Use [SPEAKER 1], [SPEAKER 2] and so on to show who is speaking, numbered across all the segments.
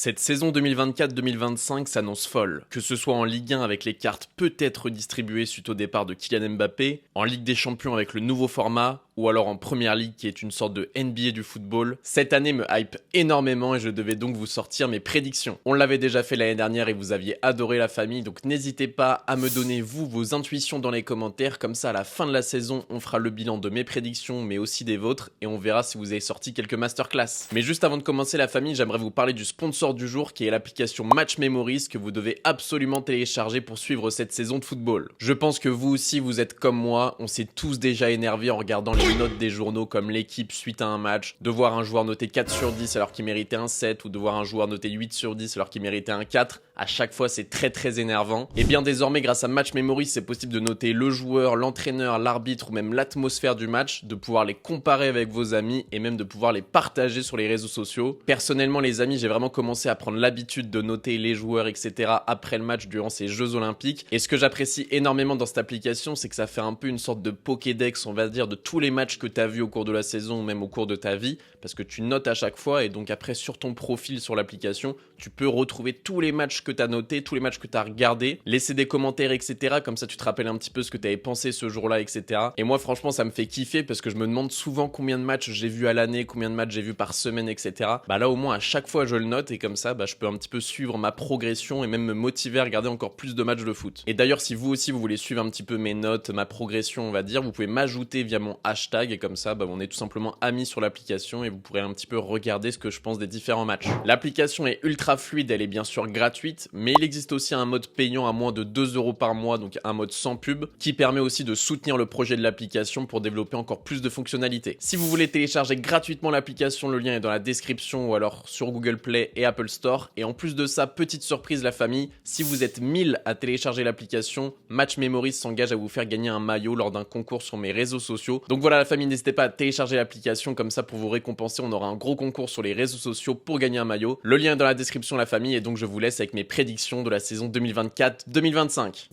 [SPEAKER 1] Cette saison 2024-2025 s'annonce folle, que ce soit en Ligue 1 avec les cartes peut-être redistribuées suite au départ de Kylian Mbappé, en Ligue des Champions avec le nouveau format, ou alors en Première Ligue qui est une sorte de NBA du football. Cette année me hype énormément et je devais donc vous sortir mes prédictions. On l'avait déjà fait l'année dernière et vous aviez adoré la famille, donc n'hésitez pas à me donner vos intuitions dans les commentaires, comme ça à la fin de la saison on fera le bilan de mes prédictions mais aussi des vôtres et on verra si vous avez sorti quelques masterclass. Mais juste avant de commencer la famille, j'aimerais vous parler du sponsor du jour qui est l'application Match Memories que vous devez absolument télécharger pour suivre cette saison de football. Je pense que vous aussi vous êtes comme moi, on s'est tous déjà énervés en regardant les notes des journaux comme l'équipe suite à un match, de voir un joueur noté 4 sur 10 alors qu'il méritait un 7 ou de voir un joueur noté 8 sur 10 alors qu'il méritait un 4. À chaque fois c'est très énervant. Et bien désormais grâce à Match Memories c'est possible de noter le joueur, l'entraîneur, l'arbitre ou même l'atmosphère du match, de pouvoir les comparer avec vos amis et même de pouvoir les partager sur les réseaux sociaux. Personnellement les amis, j'ai vraiment commencé à prendre l'habitude de noter les joueurs etc. après le match durant ces Jeux Olympiques. Et ce que j'apprécie énormément dans cette application, c'est que ça fait un peu une sorte de Pokédex, on va dire, de tous les matchs que tu as vus au cours de la saison ou même au cours de ta vie, parce que tu notes à chaque fois et donc après sur ton profil sur l'application, tu peux retrouver tous les matchs que tu as notés, tous les matchs que tu as regardés, laisser des commentaires etc. Comme ça tu te rappelles un petit peu ce que tu avais pensé ce jour-là etc. Et moi franchement ça me fait kiffer parce que je me demande souvent combien de matchs j'ai vu à l'année, combien de matchs j'ai vu par semaine etc. Bah là au moins à chaque fois je le note et comme ça je peux un petit peu suivre ma progression et même me motiver à regarder encore plus de matchs de foot. Et d'ailleurs si vous aussi vous voulez suivre un petit peu mes notes, ma progression on va dire, vous pouvez m'ajouter via mon hashtag et comme ça on est tout simplement amis sur l'application et vous pourrez un petit peu regarder ce que je pense des différents matchs. L'application est ultra fluide, elle est bien sûr gratuite, mais il existe aussi un mode payant à moins de 2 € par mois, donc un mode sans pub, qui permet aussi de soutenir le projet de l'application pour développer encore plus de fonctionnalités. Si vous voulez télécharger gratuitement l'application, le lien est dans la description ou alors sur Google Play et Apple Store. Et en plus de ça, petite surprise la famille, si vous êtes 1000 à télécharger l'application, Match Memories s'engage à vous faire gagner un maillot lors d'un concours sur mes réseaux sociaux. Donc voilà la famille, n'hésitez pas à télécharger l'application, comme ça pour vous récompenser, on aura un gros concours sur les réseaux sociaux pour gagner un maillot. Le lien est dans la description la famille et donc je vous laisse avec mes prédictions de la saison 2024-2025.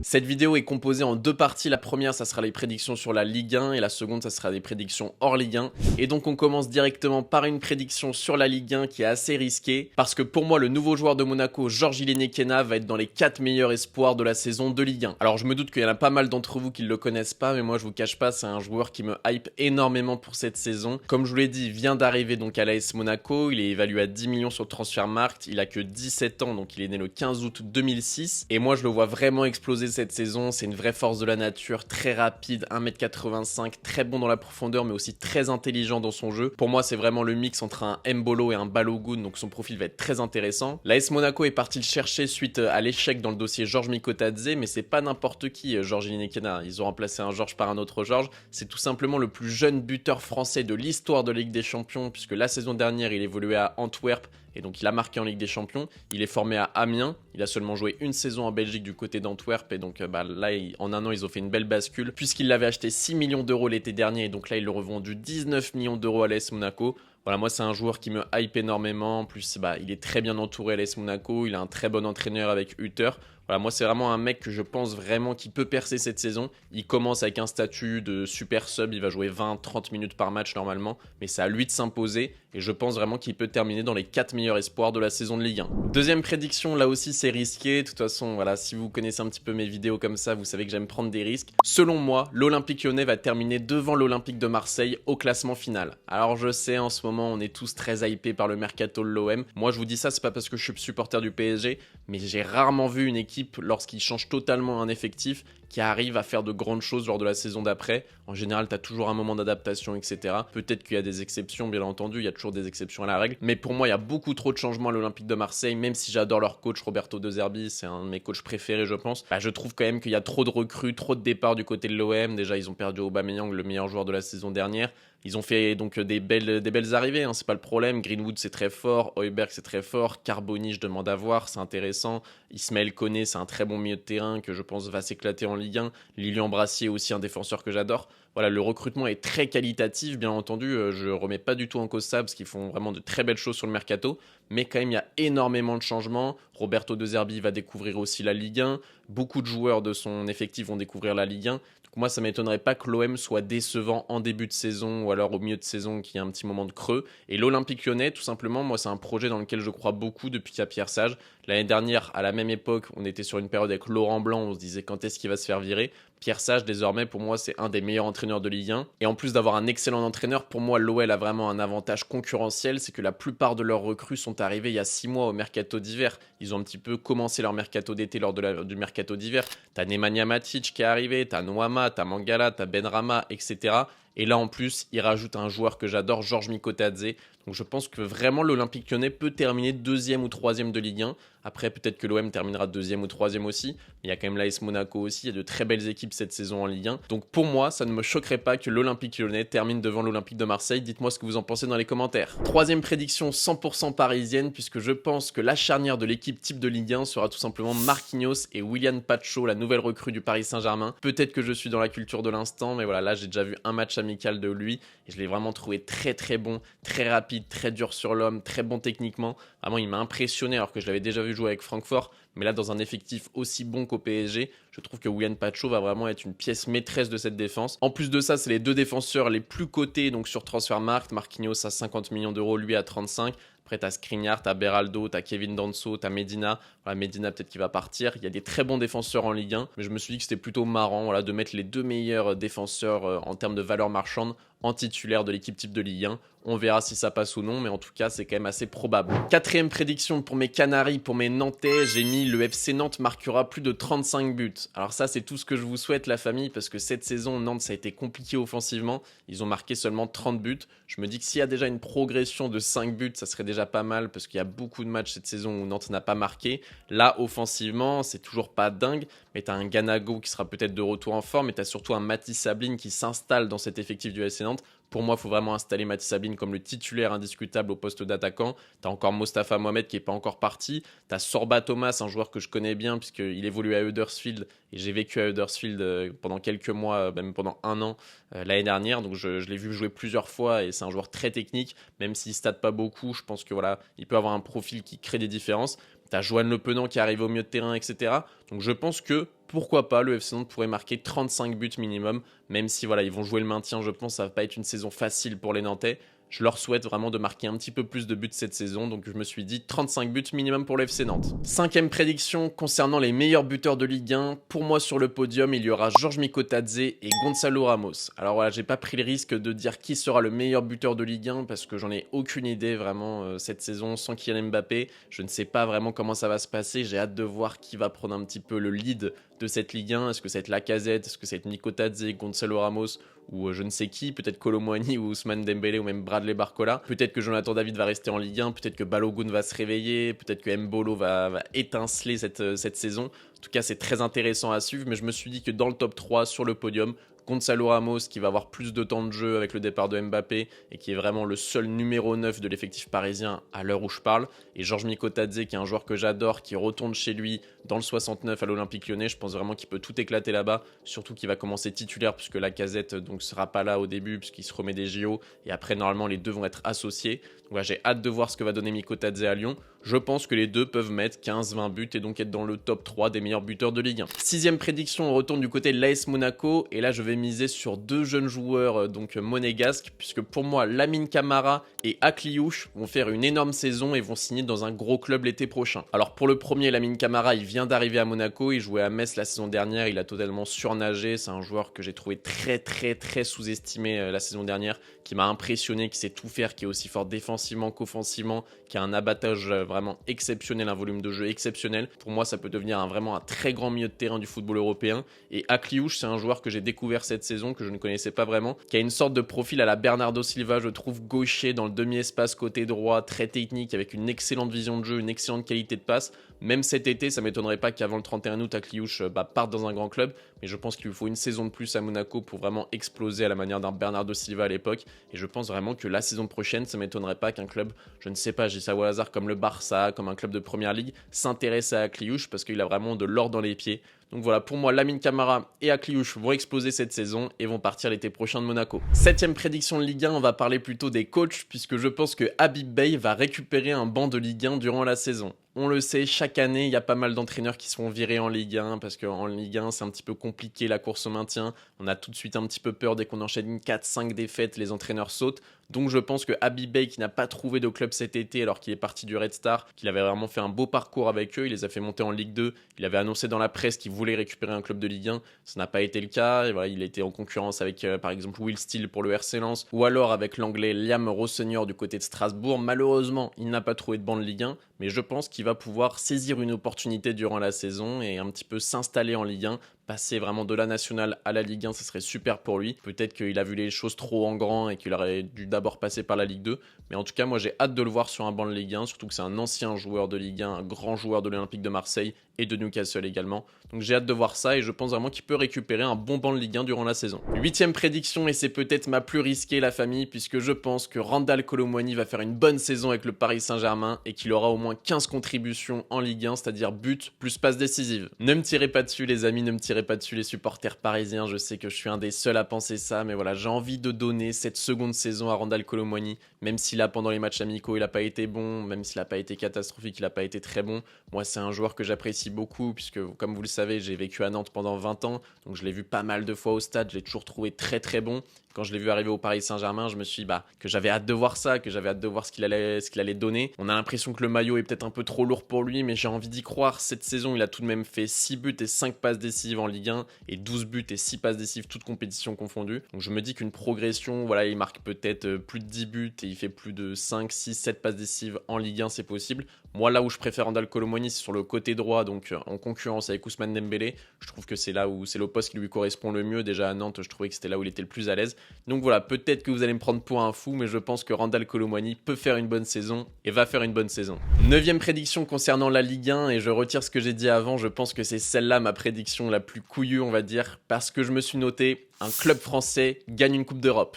[SPEAKER 1] Cette vidéo est composée en deux parties. La première, ça sera les prédictions sur la Ligue 1 et la seconde, ça sera des prédictions hors Ligue 1. Et donc, on commence directement par une prédiction sur la Ligue 1 qui est assez risquée parce que pour moi, le nouveau joueur de Monaco, Georges Ileniekena, va être dans les 4 meilleurs espoirs de la saison de Ligue 1. Alors, je me doute qu'il y en a pas mal d'entre vous qui ne le connaissent pas, mais moi, je vous cache pas, c'est un joueur qui me hype énormément pour cette saison. Comme je vous l'ai dit, il vient d'arriver donc à l'AS Monaco. Il est évalué à 10 millions sur Transfermarkt. Il a que 17 ans, donc il est né le 15 août 2006. Et moi, je le vois vraiment exploser cette saison, c'est une vraie force de la nature, très rapide, 1m85, très bon dans la profondeur mais aussi très intelligent dans son jeu. Pour moi c'est vraiment le mix entre un Mbolo et un Balogun, donc son profil va être très intéressant. L'AS Monaco est parti le chercher suite à l'échec dans le dossier Georges Mikotadze, mais c'est pas n'importe qui Georges Ileniekena, ils ont remplacé un Georges par un autre Georges, c'est tout simplement le plus jeune buteur français de l'histoire de la Ligue des Champions, puisque la saison dernière il évoluait à Antwerp, et donc il a marqué en Ligue des Champions. Il est formé à Amiens, il a seulement joué une saison en Belgique du côté d'Antwerp et donc là en un an ils ont fait une belle bascule puisqu'il l'avait acheté 6 millions d'euros l'été dernier et donc là ils l'ont revendu 19 millions d'euros à l'AS Monaco. Voilà, moi c'est un joueur qui me hype énormément, en plus il est très bien entouré à l'AS Monaco, il a un très bon entraîneur avec Hutter. Voilà, moi c'est vraiment un mec que je pense vraiment qui peut percer cette saison. Il commence avec un statut de super sub, il va jouer 20-30 minutes par match normalement, mais c'est à lui de s'imposer et je pense vraiment qu'il peut terminer dans les 4 meilleurs espoirs de la saison de Ligue 1. Deuxième prédiction, là aussi c'est risqué, de toute façon voilà, si vous connaissez un petit peu mes vidéos comme ça, vous savez que j'aime prendre des risques. Selon moi, l'Olympique Lyonnais va terminer devant l'Olympique de Marseille au classement final. Alors je sais, en ce moment on est tous très hypés par le mercato de l'OM. Moi je vous dis ça, c'est pas parce que je suis supporter du PSG, mais j'ai rarement vu une équipe lorsqu'il change totalement un effectif qui arrive à faire de grandes choses lors de la saison d'après. En général, tu as toujours un moment d'adaptation, etc. Peut-être qu'il y a des exceptions, bien entendu, il y a toujours des exceptions à la règle. Mais pour moi, il y a beaucoup trop de changements à l'Olympique de Marseille, même si j'adore leur coach Roberto De Zerbi, c'est un de mes coachs préférés, je pense. Je trouve quand même qu'il y a trop de recrues, trop de départs du côté de l'OM. Déjà, ils ont perdu Aubameyang, le meilleur joueur de la saison dernière. Ils ont fait donc des belles arrivées, c'est pas le problème. Greenwood c'est très fort, Højbjerg c'est très fort, Carboni je demande à voir, c'est intéressant. Ismaël Koné c'est un très bon milieu de terrain que je pense va s'éclater en Ligue 1. Lilian Brassier aussi un défenseur que j'adore. Voilà, le recrutement est très qualitatif, bien entendu, je remets pas du tout en cause ça parce qu'ils font vraiment de très belles choses sur le mercato, mais quand même il y a énormément de changements. Roberto De Zerbi va découvrir aussi la Ligue 1, beaucoup de joueurs de son effectif vont découvrir la Ligue 1. Du Donc moi, ça m'étonnerait pas que l'OM soit décevant en début de saison ou alors au milieu de saison qu'il y a un petit moment de creux. Et l'Olympique Lyonnais, tout simplement, moi, c'est un projet dans lequel je crois beaucoup depuis qu'il y a Pierre Sage. L'année dernière, à la même époque, on était sur une période avec Laurent Blanc, on se disait quand est-ce qu'il va se faire virer. Pierre Sage, désormais, pour moi, c'est un des meilleurs entraîneurs de Ligue 1. Et en plus d'avoir un excellent entraîneur, pour moi, l'OL a vraiment un avantage concurrentiel, c'est que la plupart de leurs recrues sont arrivées il y a 6 mois au mercato d'hiver. Ils ont un petit peu commencé leur mercato d'été lors du mercato d'hiver. T'as Nemanja Matic qui est arrivé, t'as Noama, t'as Mangala, t'as Benrahma, etc. Et là, en plus, il rajoute un joueur que j'adore, Georges Mikotadze. Donc je pense que vraiment l'Olympique Lyonnais peut terminer deuxième ou troisième de Ligue 1. Après, peut-être que l'OM terminera deuxième ou troisième aussi. Mais il y a quand même l'AS Monaco aussi. Il y a de très belles équipes cette saison en Ligue 1. Donc pour moi, ça ne me choquerait pas que l'Olympique Lyonnais termine devant l'Olympique de Marseille. Dites-moi ce que vous en pensez dans les commentaires. Troisième prédiction 100% parisienne, puisque je pense que la charnière de l'équipe type de Ligue 1 sera tout simplement Marquinhos et Willian Pacho, la nouvelle recrue du Paris Saint-Germain. Peut-être que je suis dans la culture de l'instant, mais voilà, là j'ai déjà vu un match amical de lui et je l'ai vraiment trouvé très très bon, très rapide, très dur sur l'homme, très bon techniquement. Vraiment, il m'a impressionné alors que je l'avais déjà vu jouer avec Francfort. Mais là, dans un effectif aussi bon qu'au PSG, je trouve que Willian Pacho va vraiment être une pièce maîtresse de cette défense. En plus de ça, c'est les deux défenseurs les plus cotés donc sur Transfermarkt. Marquinhos à 50 millions d'euros, lui à 35. Après, t'as Skriniar, t'as Beraldo, t'as Kevin Danso, t'as Medina. Voilà, Medina, peut-être qu'il va partir. Il y a des très bons défenseurs en Ligue 1. Mais je me suis dit que c'était plutôt marrant voilà, de mettre les deux meilleurs défenseurs en termes de valeur marchande en titulaire de l'équipe type de Ligue 1. On verra si ça passe ou non, mais en tout cas, c'est quand même assez probable. Quatrième prédiction pour mes Canaries, pour mes Nantais, j'ai mis le FC Nantes marquera plus de 35 buts. Alors ça, c'est tout ce que je vous souhaite, la famille, parce que cette saison, Nantes, ça a été compliqué offensivement. Ils ont marqué seulement 30 buts. Je me dis que s'il y a déjà une progression de 5 buts, ça serait déjà pas mal, parce qu'il y a beaucoup de matchs cette saison où Nantes n'a pas marqué. Là, offensivement, c'est toujours pas dingue, mais tu as un Ganago qui sera peut-être de retour en forme, mais tu as surtout un Mathis Sabline qui s'installe dans cet effectif du FC Nantes. Pour moi, il faut vraiment installer Mathis Sabline comme le titulaire indiscutable au poste d'attaquant. Tu as encore Mostafa Mohamed qui n'est pas encore parti. Tu as Sorba Thomas, un joueur que je connais bien puisqu'il évolue à Huddersfield. Et j'ai vécu à Huddersfield pendant quelques mois, même pendant 1 an l'année dernière. Donc je l'ai vu jouer plusieurs fois et c'est un joueur très technique. Même s'il ne state pas beaucoup, je pense que voilà, il peut avoir un profil qui crée des différences. Tu as Joanne Le Penant qui arrive au milieu de terrain, etc. Donc je pense que pourquoi pas le FC Nantes pourrait marquer 35 buts minimum, même si voilà, ils vont jouer le maintien, je pense que ça va pas être une saison facile pour les Nantais. Je leur souhaite vraiment de marquer un petit peu plus de buts cette saison, donc je me suis dit 35 buts minimum pour le FC Nantes. Cinquième prédiction concernant les meilleurs buteurs de Ligue 1. Pour moi sur le podium, il y aura Georges Mikotadze et Gonzalo Ramos. Alors voilà, j'ai pas pris le risque de dire qui sera le meilleur buteur de Ligue 1 parce que j'en ai aucune idée vraiment cette saison sans Kylian Mbappé. Je ne sais pas vraiment comment ça va se passer, j'ai hâte de voir qui va prendre un petit peu le lead de cette Ligue 1. Est-ce que ça va être Lacazette, est-ce que ça va être Mikotadze, Gonzalo Ramos ou je ne sais qui, peut-être Kolo Muani ou Ousmane Dembélé ou même Bradley Barcola. Peut-être que Jonathan David va rester en Ligue 1, peut-être que Balogun va se réveiller, peut-être que Mbolo va étinceler cette saison. En tout cas, c'est très intéressant à suivre, mais je me suis dit que dans le top 3 sur le podium, Gonzalo Ramos qui va avoir plus de temps de jeu avec le départ de Mbappé et qui est vraiment le seul numéro 9 de l'effectif parisien à l'heure où je parle. Et Georges Mikotadze qui est un joueur que j'adore, qui retourne chez lui dans le 69 à l'Olympique Lyonnais. Je pense vraiment qu'il peut tout éclater là-bas, surtout qu'il va commencer titulaire puisque Lacazette donc sera pas là au début puisqu'il se remet des JO et après normalement les deux vont être associés. Donc voilà, j'ai hâte de voir ce que va donner Mikotadze à Lyon. Je pense que les deux peuvent mettre 15-20 buts et donc être dans le top 3 des meilleurs buteurs de Ligue 1. Sixième prédiction, on retourne du côté de l'AS Monaco et là je vais miser sur deux jeunes joueurs donc monégasques puisque pour moi Lamine Camara et Akliouche vont faire une énorme saison et vont signer dans un gros club l'été prochain. Alors pour le premier, Lamine Camara, il vient d'arriver à Monaco, il jouait à Metz la saison dernière, il a totalement surnagé, c'est un joueur que j'ai trouvé très sous-estimé la saison dernière, qui m'a impressionné, qui sait tout faire, qui est aussi fort défensivement qu'offensivement, qui a un abattage vraiment exceptionnel, un volume de jeu exceptionnel. Pour moi, ça peut devenir vraiment un très grand milieu de terrain du football européen. Et Akliouche, c'est un joueur que j'ai découvert cette saison, que je ne connaissais pas vraiment, qui a une sorte de profil à la Bernardo Silva, je trouve, gaucher dans le demi-espace côté droit, très technique, avec une excellente vision de jeu, une excellente qualité de passe. Même cet été, ça ne m'étonnerait pas qu'avant le 31 août, Akliouche parte dans un grand club, mais je pense qu'il lui faut une saison de plus à Monaco pour vraiment exploser à la manière d'un Bernardo Silva à l'époque. Et je pense vraiment que la saison prochaine, ça ne m'étonnerait pas qu'un club, je ne sais pas, j'ai ça au hasard, comme le Barça, comme un club de première ligue, s'intéresse à Akliouche parce qu'il a vraiment de l'or dans les pieds. Donc voilà, pour moi, Lamine Camara et Akliouche vont exploser cette saison et vont partir l'été prochain de Monaco. Septième prédiction de Ligue 1, on va parler plutôt des coachs, puisque je pense que Habib Beye va récupérer un banc de Ligue 1 durant la saison. On le sait, chaque année, il y a pas mal d'entraîneurs qui sont virés en Ligue 1 parce qu'en Ligue 1, c'est un petit peu compliqué la course au maintien. On a tout de suite un petit peu peur dès qu'on enchaîne 4-5 défaites, les entraîneurs sautent. Donc je pense que Habib Beye, qui n'a pas trouvé de club cet été alors qu'il est parti du Red Star, qu'il avait vraiment fait un beau parcours avec eux, il les a fait monter en Ligue 2, il avait annoncé dans la presse qu'il voulait récupérer un club de Ligue 1, ça n'a pas été le cas, et voilà, il était en concurrence avec par exemple Will Steele pour le RC Lens, ou alors avec l'anglais Liam Rossenior du côté de Strasbourg. Malheureusement, il n'a pas trouvé de banc de Ligue 1, mais je pense qu'il va pouvoir saisir une opportunité durant la saison et un petit peu s'installer en Ligue 1, passer vraiment de la nationale à la Ligue 1, ce serait super pour lui. Peut-être qu'il a vu les choses trop en grand et qu'il aurait dû d'abord passer par la Ligue 2. Mais en tout cas, moi j'ai hâte de le voir sur un banc de Ligue 1, surtout que c'est un ancien joueur de Ligue 1, un grand joueur de l'Olympique de Marseille et de Newcastle également. Donc j'ai hâte de voir ça et je pense vraiment qu'il peut récupérer un bon banc de Ligue 1 durant la saison. Huitième prédiction, et c'est peut-être ma plus risquée, la famille, puisque je pense que Randal Kolo Muani va faire une bonne saison avec le Paris Saint-Germain et qu'il aura au moins 15 contributions en Ligue 1, c'est-à-dire but plus passe décisive. Ne me tirez pas dessus les amis, ne me tirez pas dessus les supporters parisiens, je sais que je suis un des seuls à penser ça, mais voilà, j'ai envie de donner cette seconde saison à Randal Kolo Muani, même si là pendant les matchs amicaux il n'a pas été bon, même s'il n'a pas été catastrophique, il n'a pas été très bon. Moi c'est un joueur que j'apprécie beaucoup, puisque comme vous le savez, j'ai vécu à Nantes pendant 20 ans, donc je l'ai vu pas mal de fois au stade, je l'ai toujours trouvé très très bon. Quand je l'ai vu arriver au Paris Saint-Germain, je me suis dit que j'avais hâte de voir ça, que j'avais hâte de voir ce qu'il allait donner. On a l'impression que le maillot est peut-être un peu trop lourd pour lui, mais j'ai envie d'y croire. Cette saison, il a tout de même fait 6 buts et 5 passes décisives en Ligue 1 et 12 buts et 6 passes décisives, toutes compétitions confondues. Donc je me dis qu'une progression, voilà, il marque peut-être plus de 10 buts et il fait plus de 5, 6, 7 passes décisives en Ligue 1, c'est possible. Moi, là où je préfère Randal Kolo Muani, c'est sur le côté droit, donc en concurrence avec Ousmane Dembélé. Je trouve que c'est là où c'est le poste qui lui correspond le mieux. Déjà à Nantes, je trouvais que c'était là où il était le plus à l'aise. Donc voilà, peut-être que vous allez me prendre pour un fou, mais je pense que Randal Kolo Muani peut faire une bonne saison et va faire une bonne saison. Neuvième prédiction concernant la Ligue 1, et je retire ce que j'ai dit avant, je pense que c'est celle-là ma prédiction la plus couillue, on va dire, parce que je me suis noté, un club français gagne une Coupe d'Europe.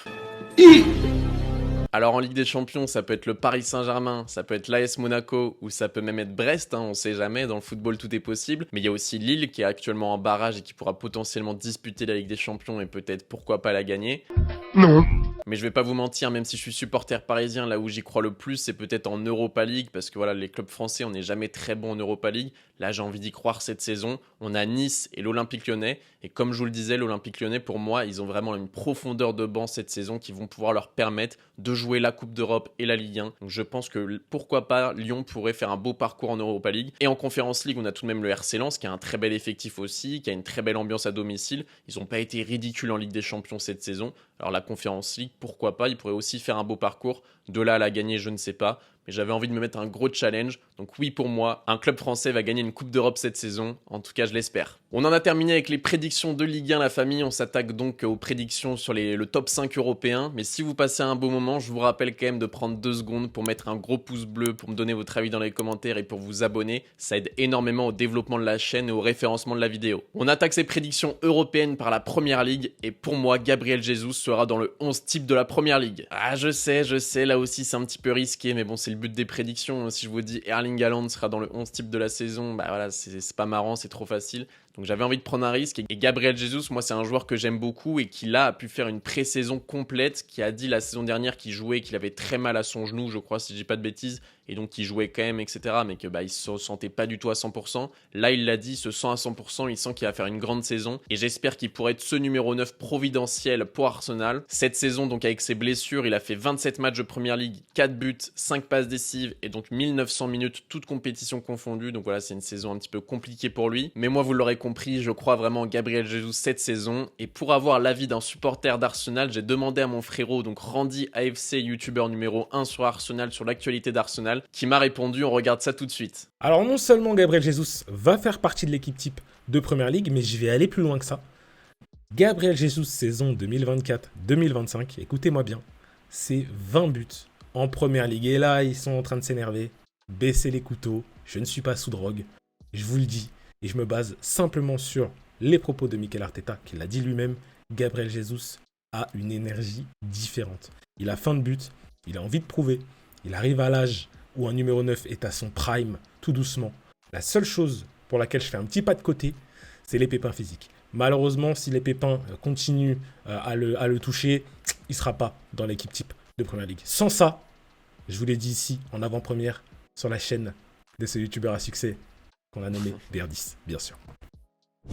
[SPEAKER 1] Alors en Ligue des Champions, ça peut être le Paris Saint-Germain, ça peut être l'AS Monaco ou ça peut même être Brest, on sait jamais, dans le football tout est possible. Mais il y a aussi Lille qui est actuellement en barrage et qui pourra potentiellement disputer la Ligue des Champions et peut-être pourquoi pas la gagner.
[SPEAKER 2] Non.
[SPEAKER 1] Mais je vais pas vous mentir, même si je suis supporter parisien, là où j'y crois le plus, c'est peut-être en Europa League, parce que voilà, les clubs français, on n'est jamais très bon en Europa League. Là, j'ai envie d'y croire cette saison. On a Nice et l'Olympique Lyonnais. Et comme je vous le disais, l'Olympique Lyonnais, pour moi, ils ont vraiment une profondeur de banc cette saison qui vont pouvoir leur permettre de jouer la Coupe d'Europe et la Ligue 1. Donc je pense que pourquoi pas, Lyon pourrait faire un beau parcours en Europa League. Et en Conference League, on a tout de même le RC Lens, qui a un très bel effectif aussi, qui a une très belle ambiance à domicile. Ils n'ont pas été ridicules en Ligue des Champions cette saison. Alors la Conference League, pourquoi pas, ils pourraient aussi faire un beau parcours. De là à la gagner, je ne sais pas. Mais j'avais envie de me mettre un gros challenge. Donc oui, pour moi, un club français va gagner une Coupe d'Europe cette saison. En tout cas, je l'espère. On en a terminé avec les prédictions de Ligue 1, la famille. On s'attaque donc aux prédictions sur le top 5 européen. Mais si vous passez un beau moment, je vous rappelle quand même de prendre 2 secondes pour mettre un gros pouce bleu, pour me donner votre avis dans les commentaires et pour vous abonner. Ça aide énormément au développement de la chaîne et au référencement de la vidéo. On attaque ces prédictions européennes par la Première Ligue. Et pour moi, Gabriel Jesus sera dans le 11 type de la Première Ligue. Ah, je sais, là aussi c'est un petit peu risqué, mais bon, c'est le but des prédictions. Si je vous dis Erling Haaland sera dans le 11 type de la saison, voilà, c'est pas marrant, c'est trop facile. Donc j'avais envie de prendre un risque. Et Gabriel Jesus, moi c'est un joueur que j'aime beaucoup et qui là a pu faire une pré-saison complète, qui a dit la saison dernière qu'il jouait, qu'il avait très mal à son genou, je crois, si je dis pas de bêtises, et donc qu'il jouait quand même, etc. Mais que il se sentait pas du tout à 100%. Là il l'a dit, il se sent à 100%, il sent qu'il va faire une grande saison. Et j'espère qu'il pourrait être ce numéro 9 providentiel pour Arsenal. Cette saison, donc avec ses blessures, il a fait 27 matchs de Première Ligue, 4 buts, 5 passes décisives et donc 1900 minutes, toutes compétitions confondues. Donc voilà, c'est une saison un petit peu compliquée pour lui. Mais moi, vous l'aurez compris, je crois vraiment en Gabriel Jesus cette saison. Et pour avoir l'avis d'un supporter d'Arsenal, j'ai demandé à mon frérot, donc Randy AFC, youtubeur numéro 1 sur Arsenal, sur l'actualité d'Arsenal, qui m'a répondu. On regarde ça tout de suite.
[SPEAKER 2] Alors non seulement Gabriel Jesus va faire partie de l'équipe type de Première Ligue, mais je vais aller plus loin que ça. Gabriel Jesus saison 2024-2025, écoutez-moi bien, c'est 20 buts en Première Ligue. Et là, ils sont en train de s'énerver. Baissez les couteaux, je ne suis pas sous drogue. Je vous le dis, et je me base simplement sur les propos de Mikel Arteta, qui l'a dit lui-même. Gabriel Jesus a une énergie différente. Il a faim de but, il a envie de prouver. Il arrive à l'âge où un numéro 9 est à son prime, tout doucement. La seule chose pour laquelle je fais un petit pas de côté, c'est les pépins physiques. Malheureusement, si les pépins continuent à le toucher, il ne sera pas dans l'équipe type de Première Ligue. Sans ça, je vous l'ai dit ici, en avant-première, sur la chaîne de ce youtubeur à succès qu'on a nommé BR10, bien sûr.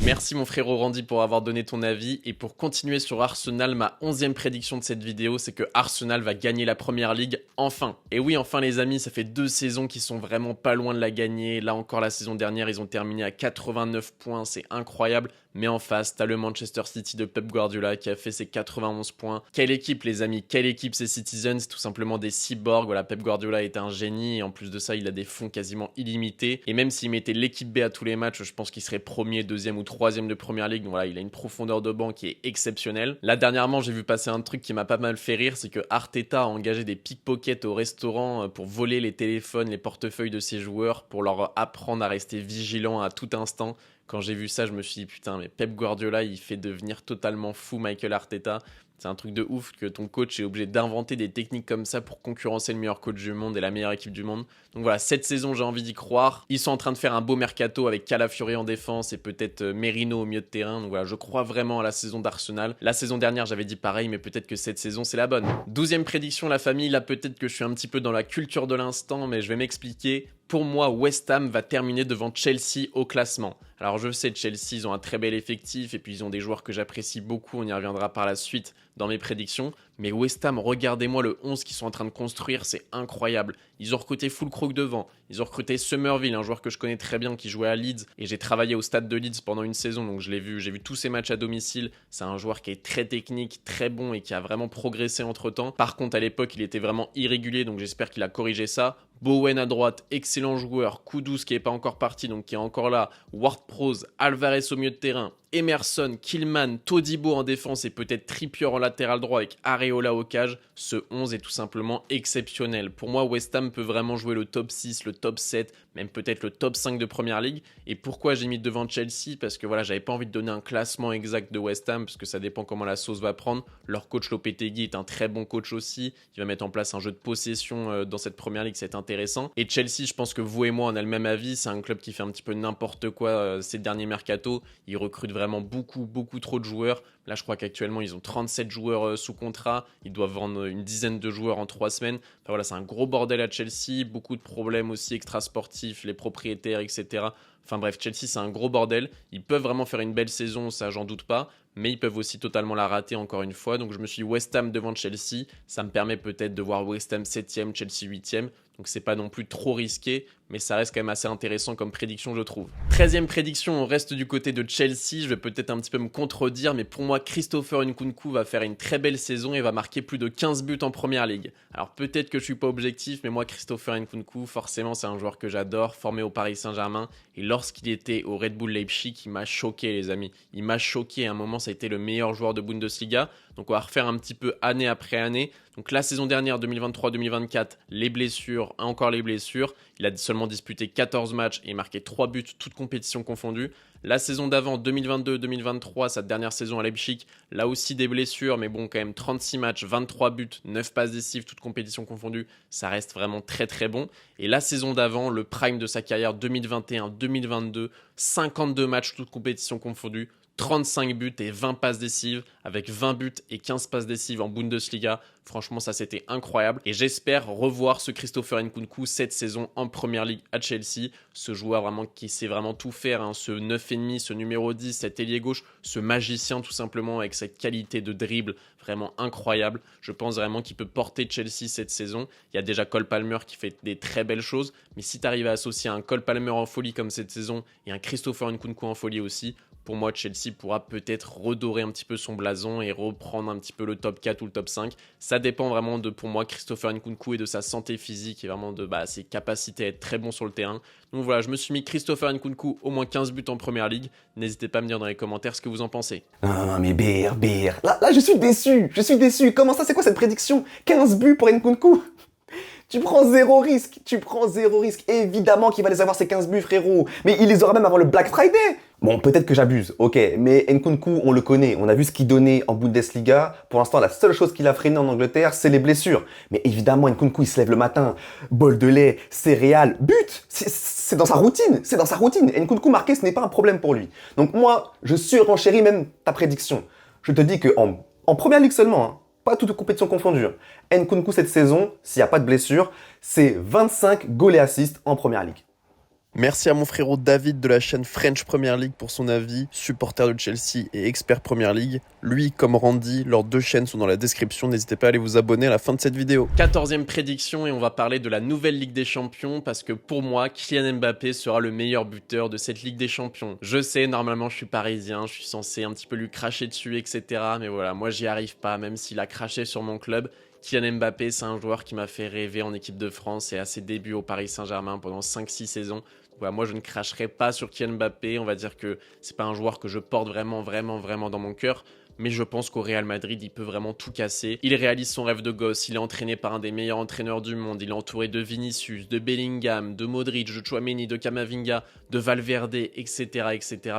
[SPEAKER 1] Merci mon frérot Randy pour avoir donné ton avis. Et pour continuer sur Arsenal, ma 11e prédiction de cette vidéo, c'est que Arsenal va gagner la Première Ligue enfin. Et oui, enfin les amis, ça fait 2 saisons qu'ils sont vraiment pas loin de la gagner. Là encore, la saison dernière, ils ont terminé à 89 points, c'est incroyable. Mais en face, t'as le Manchester City de Pep Guardiola qui a fait ses 91 points. Quelle équipe les amis, quelle équipe ces Citizens, tout simplement des cyborgs. Voilà, Pep Guardiola est un génie et en plus de ça, il a des fonds quasiment illimités. Et même s'il mettait l'équipe B à tous les matchs, je pense qu'il serait premier, deuxième ou troisième de Première Ligue. Donc voilà, il a une profondeur de banc qui est exceptionnelle. Là, dernièrement, j'ai vu passer un truc qui m'a pas mal fait rire, c'est que Arteta a engagé des pickpockets au restaurant pour voler les téléphones, les portefeuilles de ses joueurs, pour leur apprendre à rester vigilants à tout instant. Quand j'ai vu ça, je me suis dit, putain, mais Pep Guardiola, il fait devenir totalement fou Michael Arteta. C'est un truc de ouf que ton coach est obligé d'inventer des techniques comme ça pour concurrencer le meilleur coach du monde et la meilleure équipe du monde. Donc voilà, cette saison, j'ai envie d'y croire. Ils sont en train de faire un beau mercato avec Calafiori en défense et peut-être Merino au milieu de terrain. Donc voilà, je crois vraiment à la saison d'Arsenal. La saison dernière, j'avais dit pareil, mais peut-être que cette saison, c'est la bonne. 12e prédiction, la famille. Là, peut-être que je suis un petit peu dans la culture de l'instant, mais je vais m'expliquer. Pour moi, West Ham va terminer devant Chelsea au classement. Alors je sais, Chelsea, ils ont un très bel effectif et puis ils ont des joueurs que j'apprécie beaucoup, on y reviendra par la suite dans mes prédictions. Mais West Ham, regardez-moi le 11 qu'ils sont en train de construire, c'est incroyable. Ils ont recruté Fulkrug devant, ils ont recruté Somerville, un joueur que je connais très bien qui jouait à Leeds. Et j'ai travaillé au stade de Leeds pendant une saison, donc je l'ai vu, j'ai vu tous ses matchs à domicile. C'est un joueur qui est très technique, très bon et qui a vraiment progressé entre-temps. Par contre, à l'époque, il était vraiment irrégulier, donc j'espère qu'il a corrigé ça. Bowen à droite, excellent joueur. Kudus qui n'est pas encore parti, donc qui est encore là. Ward-Prowse, Alvarez au milieu de terrain. Emerson, Killman, Todibo en défense et peut-être Trippier en latéral droit avec Areola au cage. Ce 11 est tout simplement exceptionnel. Pour moi, West Ham peut vraiment jouer le top 6, le top 7, même peut-être le top 5 de Première Ligue. Et pourquoi j'ai mis devant Chelsea? Parce que voilà, j'avais pas envie de donner un classement exact de West Ham, parce que ça dépend comment la sauce va prendre. Leur coach Lopetegui est un très bon coach aussi. Il va mettre en place un jeu de possession dans cette Première Ligue, c'est intéressant. Et Chelsea, je pense que vous et moi, on a le même avis. C'est un club qui fait un petit peu n'importe quoi ces derniers mercatos. Ils recrutent vraiment beaucoup trop de joueurs. Là, je crois qu'actuellement, ils ont 37 joueurs sous contrat. Ils doivent vendre une dizaine de joueurs en 3 semaines. Enfin, voilà, c'est un gros bordel à Chelsea. Beaucoup de problèmes aussi extrasportifs, les propriétaires, etc. Enfin bref, Chelsea, c'est un gros bordel. Ils peuvent vraiment faire une belle saison, ça, j'en doute pas. Mais ils peuvent aussi totalement la rater encore une fois. Donc je me suis dit West Ham devant Chelsea. Ça me permet peut-être de voir West Ham 7e, Chelsea 8e. Donc c'est pas non plus trop risqué, mais ça reste quand même assez intéressant comme prédiction, je trouve. 13e prédiction, on reste du côté de Chelsea. Je vais peut-être un petit peu me contredire, mais pour moi, Christopher Nkunku va faire une très belle saison et va marquer plus de 15 buts en Première Ligue. Alors peut-être que je suis pas objectif, mais moi, Christopher Nkunku, forcément, c'est un joueur que j'adore, formé au Paris Saint-Germain. Et lorsqu'il était au Red Bull Leipzig, il m'a choqué, les amis. Il m'a choqué. À un moment, ça a été le meilleur joueur de Bundesliga. Donc on va refaire un petit peu année après année. Donc la saison dernière, 2023-2024, les blessures, encore les blessures. Il a seulement disputé 14 matchs et marqué 3 buts, toutes compétitions confondues. La saison d'avant, 2022-2023, sa dernière saison à Leipzig, là aussi des blessures, mais bon, quand même 36 matchs, 23 buts, 9 passes décisives, toutes compétitions confondues. Ça reste vraiment très bon. Et la saison d'avant, le prime de sa carrière, 2021-2022, 52 matchs, toutes compétitions confondues. 35 buts et 20 passes décisives, avec 20 buts et 15 passes décisives en Bundesliga. Franchement, ça c'était incroyable. Et j'espère revoir ce Christopher Nkunku cette saison en Première Ligue à Chelsea. Ce joueur vraiment qui sait vraiment tout faire, hein. Ce 9,5, ce numéro 10, cet ailier gauche, ce magicien tout simplement avec cette qualité de dribble vraiment incroyable. Je pense vraiment qu'il peut porter Chelsea cette saison. Il y a déjà Cole Palmer qui fait des très belles choses. Mais si tu arrives à associer un Cole Palmer en folie comme cette saison et un Christopher Nkunku en folie aussi, pour moi, Chelsea pourra peut-être redorer un petit peu son blason et reprendre un petit peu le top 4 ou le top 5. Ça dépend vraiment de, pour moi, Christopher Nkunku et de sa santé physique et vraiment de ses capacités à être très bon sur le terrain. Donc voilà, je me suis mis Christopher Nkunku, au moins 15 buts en Première Ligue. N'hésitez pas à me dire dans les commentaires ce que vous en pensez.
[SPEAKER 3] Non, mais Là, je suis déçu. Comment ça, c'est quoi cette prédiction? 15 buts pour Nkunku? Tu prends zéro risque. Évidemment qu'il va les avoir ces 15 buts, frérot. Mais il les aura même avant le Black Friday. Bon, peut-être que j'abuse, ok. Mais Nkunku, on le connaît. On a vu ce qu'il donnait en Bundesliga. Pour l'instant, la seule chose qu'il a freiné en Angleterre, c'est les blessures. Mais évidemment, Nkunku, il se lève le matin. Bol de lait, céréales, but. C'est dans sa routine. Nkunku marqué, ce n'est pas un problème pour lui. Donc moi, je surenchéris même ta prédiction. Je te dis qu'en première ligue seulement, hein, pas toute compétition confondue, Nkunku cette saison, s'il n'y a pas de blessure, c'est 25 goals et assists en première ligue.
[SPEAKER 1] Merci à mon frérot David de la chaîne French Premier League pour son avis, supporter de Chelsea et expert Premier League. Lui, comme Randy, leurs deux chaînes sont dans la description, n'hésitez pas à aller vous abonner à la fin de cette vidéo. 14e prédiction et on va parler de la nouvelle Ligue des Champions parce que pour moi, Kylian Mbappé sera le meilleur buteur de cette Ligue des Champions. Je sais, normalement je suis parisien, je suis censé un petit peu lui cracher dessus, etc. Mais voilà, moi j'y arrive pas, même s'il a craché sur mon club. Kylian Mbappé, c'est un joueur qui m'a fait rêver en équipe de France et à ses débuts au Paris Saint-Germain pendant 5-6 saisons. Voilà, moi, je ne cracherai pas sur Kylian Mbappé. On va dire que c'est pas un joueur que je porte vraiment dans mon cœur. Mais je pense qu'au Real Madrid, il peut vraiment tout casser. Il réalise son rêve de gosse. Il est entraîné par un des meilleurs entraîneurs du monde. Il est entouré de Vinicius, de Bellingham, de Modric, de Tchouaméni, de Camavinga, de Valverde, etc.,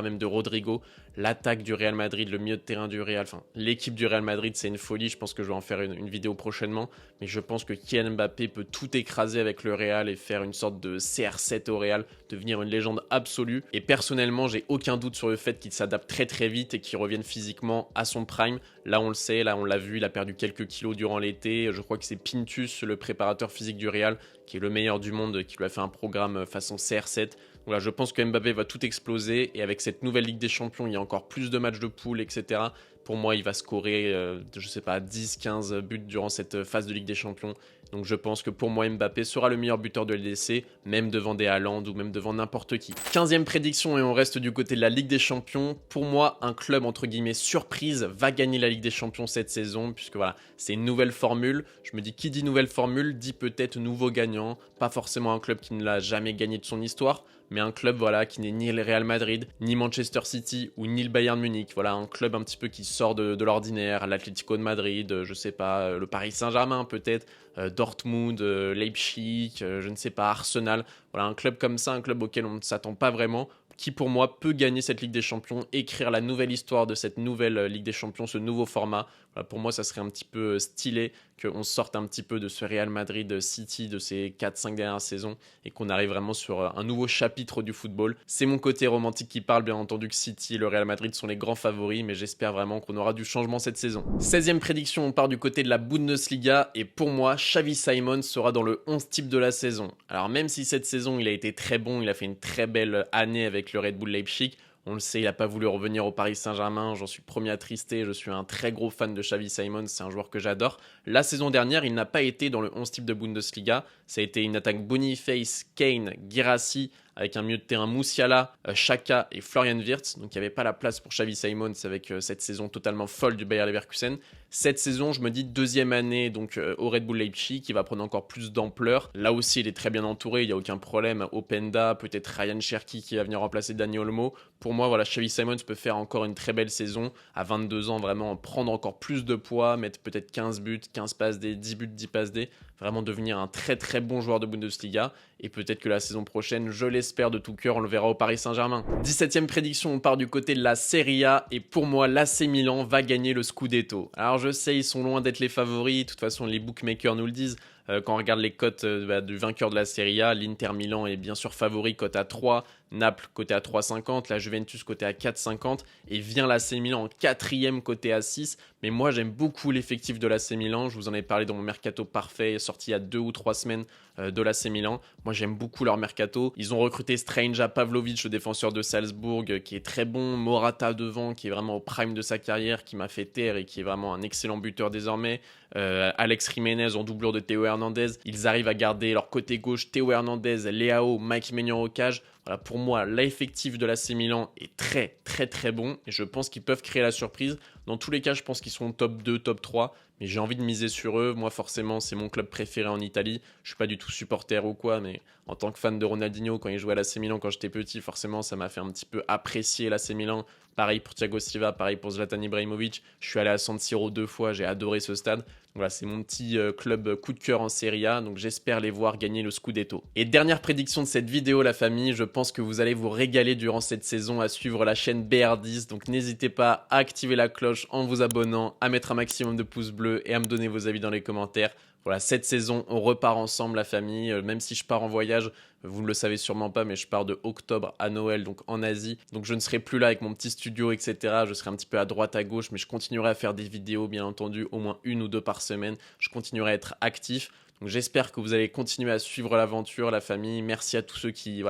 [SPEAKER 1] même de Rodrigo. L'attaque du Real Madrid, le milieu de terrain du Real, enfin l'équipe du Real Madrid, c'est une folie. Je pense que je vais en faire une vidéo prochainement. Mais je pense que Kylian Mbappé peut tout écraser avec le Real et faire une sorte de CR7 au Real, devenir une légende absolue. Et personnellement, j'ai aucun doute sur le fait qu'il s'adapte très vite et qu'il revienne physiquement à son prime. Là, on le sait, là, on l'a vu, il a perdu quelques kilos durant l'été. Je crois que c'est Pintus, le préparateur physique du Real, qui est le meilleur du monde, qui lui a fait un programme façon CR7. Voilà, je pense que Mbappé va tout exploser et avec cette nouvelle Ligue des Champions, il y a encore plus de matchs de poule, etc. Pour moi, il va scorer, je sais pas, 10-15 buts durant cette phase de Ligue des Champions. Donc je pense que pour moi, Mbappé sera le meilleur buteur de LDC, même devant des Haaland ou même devant n'importe qui. 15e prédiction et on reste du côté de la Ligue des Champions. Pour moi, un club entre guillemets surprise va gagner la Ligue des Champions cette saison, puisque voilà, c'est une nouvelle formule. Je me dis, qui dit nouvelle formule, dit peut-être nouveau gagnant. Pas forcément un club qui ne l'a jamais gagné de son histoire, mais un club voilà, qui n'est ni le Real Madrid, ni Manchester City ou ni le Bayern Munich. Voilà, un club un petit peu qui sort de l'ordinaire, l'Atlético de Madrid, je sais pas, le Paris Saint-Germain peut-être, Dortmund, Leipzig, je ne sais pas, Arsenal. Voilà, un club comme ça, un club auquel on ne s'attend pas vraiment, qui pour moi peut gagner cette Ligue des Champions, écrire la nouvelle histoire de cette nouvelle Ligue des Champions, ce nouveau format. Voilà, pour moi, ça serait un petit peu stylé qu'on sorte un petit peu de ce Real Madrid City de ces 4-5 dernières saisons et qu'on arrive vraiment sur un nouveau chapitre du football. C'est mon côté romantique qui parle, bien entendu que City et le Real Madrid sont les grands favoris, mais j'espère vraiment qu'on aura du changement cette saison. 16e prédiction, on part du côté de la Bundesliga et pour moi, Xavi Simons sera dans le 11 type de la saison. Alors même si cette saison, il a été très bon, il a fait une très belle année avec le Red Bull Leipzig. On le sait, il n'a pas voulu revenir au Paris Saint-Germain. J'en suis premier attristé. Je suis un très gros fan de Xavi Simons. C'est un joueur que j'adore. La saison dernière, il n'a pas été dans le 11 type de Bundesliga. Ça a été une attaque Boniface, Kane, Guirassy, avec un milieu de terrain Musiala, Xhaka et Florian Wirtz. Donc il n'y avait pas la place pour Xavi Simons avec cette saison totalement folle du Bayer Leverkusen. Cette saison, je me dis deuxième année donc au Red Bull Leipzig, qui va prendre encore plus d'ampleur. Là aussi, il est très bien entouré, il n'y a aucun problème. Openda, peut-être Ryan Cherki qui va venir remplacer Dani Olmo. Pour moi, voilà, Xavi Simons peut faire encore une très belle saison. À 22 ans, vraiment prendre encore plus de poids, mettre peut-être 15 buts, 15 passes D, 10 buts, 10 passes D. Vraiment devenir un très bon joueur de Bundesliga. Et peut-être que la saison prochaine, je l'espère de tout cœur, on le verra au Paris Saint-Germain. 17e prédiction, on part du côté de la Serie A. Et pour moi, l'AC Milan va gagner le Scudetto. Alors je sais, ils sont loin d'être les favoris. De toute façon, les bookmakers nous le disent. Quand on regarde les cotes du vainqueur de la Serie A, l'Inter Milan est bien sûr favori, cote à 3, Naples coté à 3,50, la Juventus coté à 4,50 et vient l'AC Milan en 4e coté à 6. Mais moi j'aime beaucoup l'effectif de l'AC Milan, je vous en ai parlé dans mon mercato parfait sorti il y a 2 ou 3 semaines de l'AC Milan. Moi j'aime beaucoup leur mercato. Ils ont recruté Stranja Pavlovic, le défenseur de Salzbourg, qui est très bon, Morata devant, qui est vraiment au prime de sa carrière, qui m'a fait taire et qui est vraiment un excellent buteur désormais. Alex Jiménez en doublure de Théo Hernandez. Ils arrivent à garder leur côté gauche, Théo Hernandez, Leao, Mike Maignan au cage. Voilà, pour moi, l'effectif de l'AC Milan est très bon et je pense qu'ils peuvent créer la surprise. Dans tous les cas, je pense qu'ils seront top 2, top 3, mais j'ai envie de miser sur eux. Moi, forcément, c'est mon club préféré en Italie. Je suis pas du tout supporter ou quoi, mais en tant que fan de Ronaldinho, quand il jouait à l'AC Milan quand j'étais petit, forcément, ça m'a fait un petit peu apprécier l'AC Milan. Pareil pour Thiago Silva, pareil pour Zlatan Ibrahimovic. Je suis allé à San Siro 2 fois, j'ai adoré ce stade. Voilà, c'est mon petit club coup de cœur en Serie A, donc j'espère les voir gagner le Scudetto. Et dernière prédiction de cette vidéo, la famille, je pense que vous allez vous régaler durant cette saison à suivre la chaîne BR10, donc n'hésitez pas à activer la cloche en vous abonnant, à mettre un maximum de pouces bleus et à me donner vos avis dans les commentaires. Voilà, cette saison, on repart ensemble, la famille. Même si je pars en voyage, vous ne le savez sûrement pas, mais je pars de octobre à Noël, donc en Asie. Donc je ne serai plus là avec mon petit studio, etc. Je serai un petit peu à droite, à gauche, mais je continuerai à faire des vidéos, bien entendu, au moins 1 ou 2 par semaine. Je continuerai à être actif. Donc j'espère que vous allez continuer à suivre l'aventure, la famille. Merci à tous ceux qui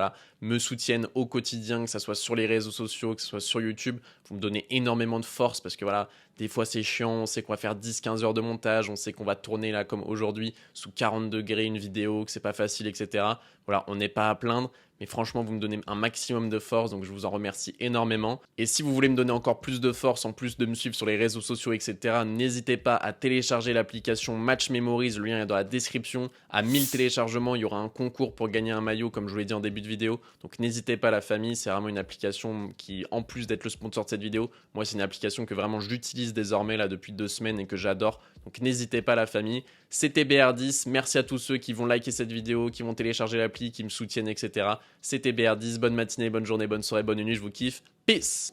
[SPEAKER 1] me soutiennent au quotidien, que ce soit sur les réseaux sociaux, que ce soit sur YouTube. Vous me donnez énormément de force parce que des fois c'est chiant, on sait qu'on va faire 10-15 heures de montage, on sait qu'on va tourner là comme aujourd'hui sous 40 degrés une vidéo, que c'est pas facile, etc. Voilà, on n'est pas à plaindre. Mais franchement, vous me donnez un maximum de force, donc je vous en remercie énormément. Et si vous voulez me donner encore plus de force, en plus de me suivre sur les réseaux sociaux, etc., n'hésitez pas à télécharger l'application Match Memories, le lien est dans la description. À 1000 téléchargements, il y aura un concours pour gagner un maillot, comme je vous l'ai dit en début de vidéo. Donc n'hésitez pas, la famille, c'est vraiment une application qui, en plus d'être le sponsor de cette vidéo, moi c'est une application que vraiment j'utilise désormais là depuis 2 semaines et que j'adore. Donc n'hésitez pas, la famille. C'était BR10, merci à tous ceux qui vont liker cette vidéo, qui vont télécharger l'appli, qui me soutiennent, etc. C'était BR10, bonne matinée, bonne journée, bonne soirée, bonne nuit, je vous kiffe. Peace!